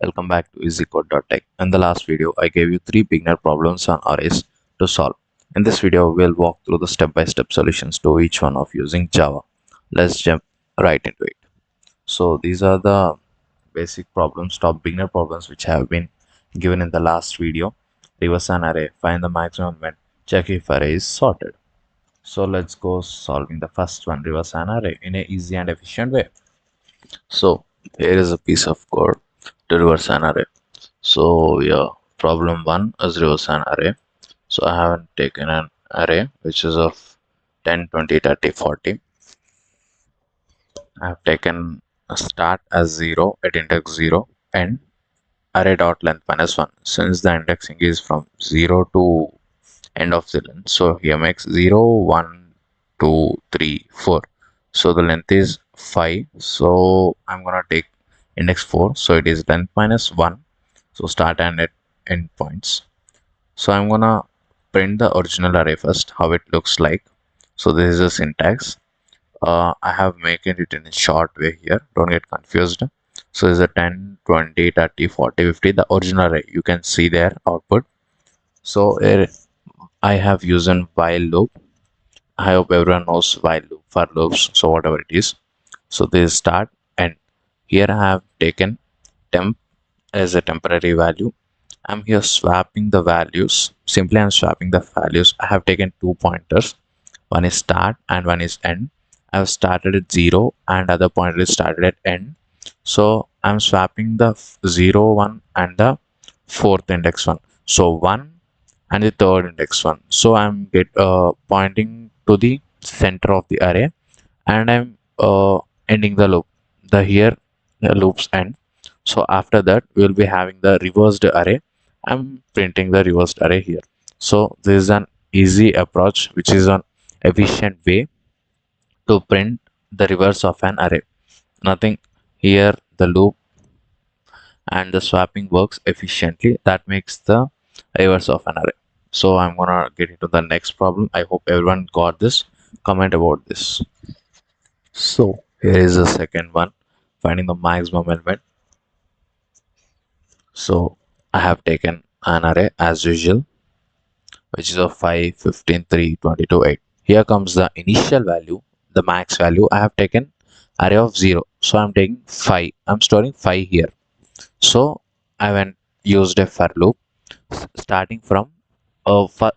Welcome back to easycode.tech. In the last video, I gave you 3 beginner problems on arrays to solve. In this video, we'll walk through the step-by-step solutions to each one of using Java. Let's jump right into it. So these are the basic problems, top beginner problems which have been given in the last video. Reverse an array, find the maximum when, check if array is sorted. So let's go solving the first one, reverse an array in an easy and efficient way. So here is a piece of code to reverse an array. So yeah, problem 1 is reverse an array. So I haven't taken an array which is of 10, 20, 30, 40. I have taken a start as 0 at index 0 and array dot length minus 1. Since the indexing is from 0 to end of the length, so here makes 0, 1, 2, 3, 4. So the length is 5. So I'm gonna take index 4. So it is length minus 1. So start and at end points. So I'm gonna print the original array first, how it looks like. So this is the syntax. I have made it in a short way here, don't get confused. So is a 10, 20, 30, 40, 50, the original array. You can see their output. So here I have used a while loop. I hope everyone knows while loop, for loops, so whatever it is. So this is start, and here I have taken temp as a temporary value. I'm here swapping the values. Simply I'm swapping the values. I have taken 2 pointers. One is start and one is end. I have started at 0 and other pointer is started at end. So I'm swapping the 0 one and the fourth index one. So 1 and the third index one. So I'm pointing to the center of the array, and I'm ending the loop. The here the loops end. So after that we'll be having the reversed array. I'm printing the reversed array here. So this is an easy approach, which is an efficient way to print the reverse of an array. Nothing here, the loop and the swapping works efficiently. That makes the reverse of an array. So I'm gonna get into the next problem. I hope everyone got this. Comment about this. So here is the second one, finding the maximum element. So I have taken an array as usual, which is of 5, 15, 3, 22, 8. Here comes the initial value, the max value. I have taken array of 0. So I'm taking 5. I'm storing 5 here. So I went used a for loop starting from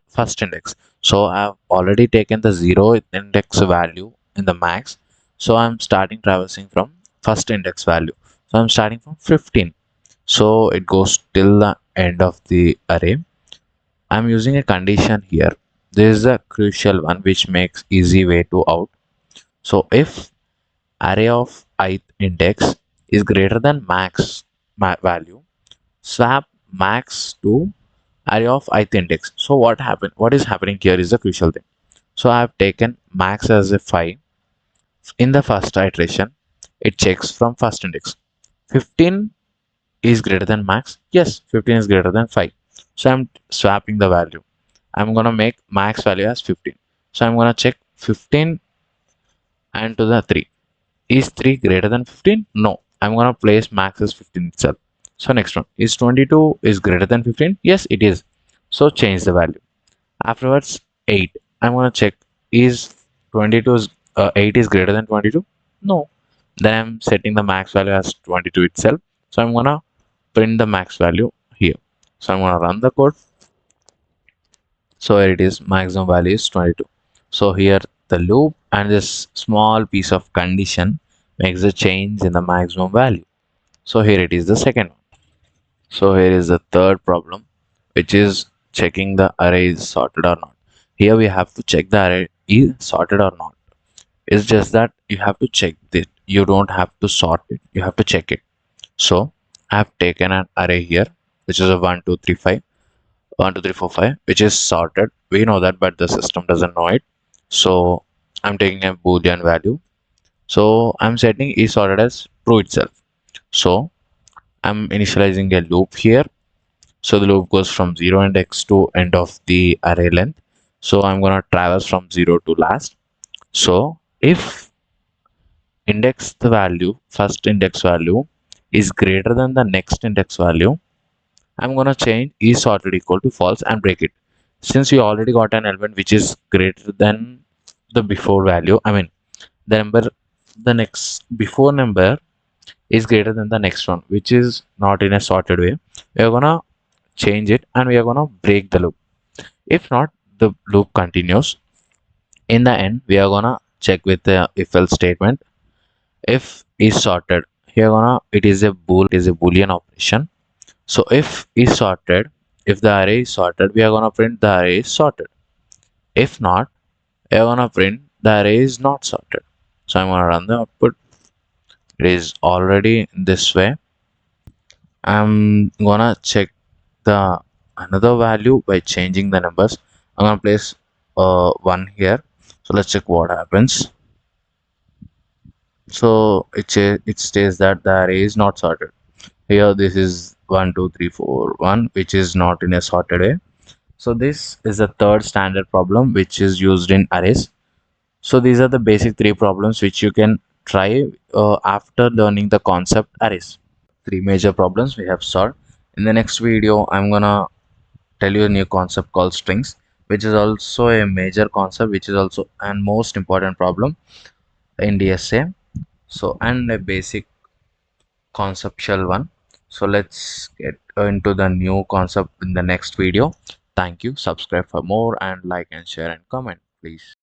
first index. So I've already taken the 0 index value in the max. So I'm starting traversing from first index value. So I'm starting from 15. So it goes till the end of the array. I'm using a condition here. This is a crucial one which makes easy way to out. So if array of ith index is greater than max value, swap max to array of ith index. So what is happening here is the crucial thing. So I have taken max as a 5. In the first iteration, it checks from first index. 15 is greater than max. Yes, 15 is greater than 5. So I'm swapping the value. I'm gonna make max value as 15. So I'm gonna check 15 and to the 3. Is 3 greater than 15? No. I'm gonna place max as 15 itself. So next one, is 22 is greater than 15? Yes, it is. So change the value. Afterwards 8. I'm gonna check, is 22 is 8 is greater than 22? No. Then I'm setting the max value as 22 itself. So I'm gonna print the max value here. So I'm gonna run the code. So here it is, maximum value is 22. So here the loop and this small piece of condition makes a change in the maximum value. So here it is, the second one. So here is the third problem, which is checking the array is sorted or not. Here we have to check the array is sorted or not. It's just that you have to check it. You don't have to sort it. You have to check it. So I have taken an array here, which is a 1, 2, 3, 5. 1, 2, 3, 4, 5, which is sorted. We know that, but the system doesn't know it. So I'm taking a boolean value. So I'm setting is sorted as true itself. So I'm initializing a loop here. So the loop goes from 0 index to end of the array length. So I'm gonna traverse from 0 to last. So if index the value, first index value is greater than the next index value, I'm gonna change is sorted equal to false and break it. Since we already got an element which is greater than the before value, I mean the number, the next before number is greater than the next one, which is not in a sorted way. We are gonna change it and we are gonna break the loop. If not, the loop continues. In the end, we are gonna check with the if else statement. If is sorted, here gonna it is a boolean operation. So if is sorted, if the array is sorted, we are gonna print the array is sorted. If not, we are gonna print the array is not sorted. So I'm gonna run the output. It is already this way. I'm gonna check the another value by changing the numbers. I'm gonna place one here. So let's check what happens. So it states that the array is not sorted. Here this is 1 2 3 4 1, which is not in a sorted way. So this is the third standard problem which is used in arrays. So these are the basic three problems which you can try after learning the concept arrays. Three major problems we have solved. In the next video, I'm gonna tell you a new concept called strings, which is also a major concept, which is also and most important problem in DSA. So and a basic conceptual one. So let's get into the new concept in the next video. Thank you. Subscribe for more and like and share and comment, please.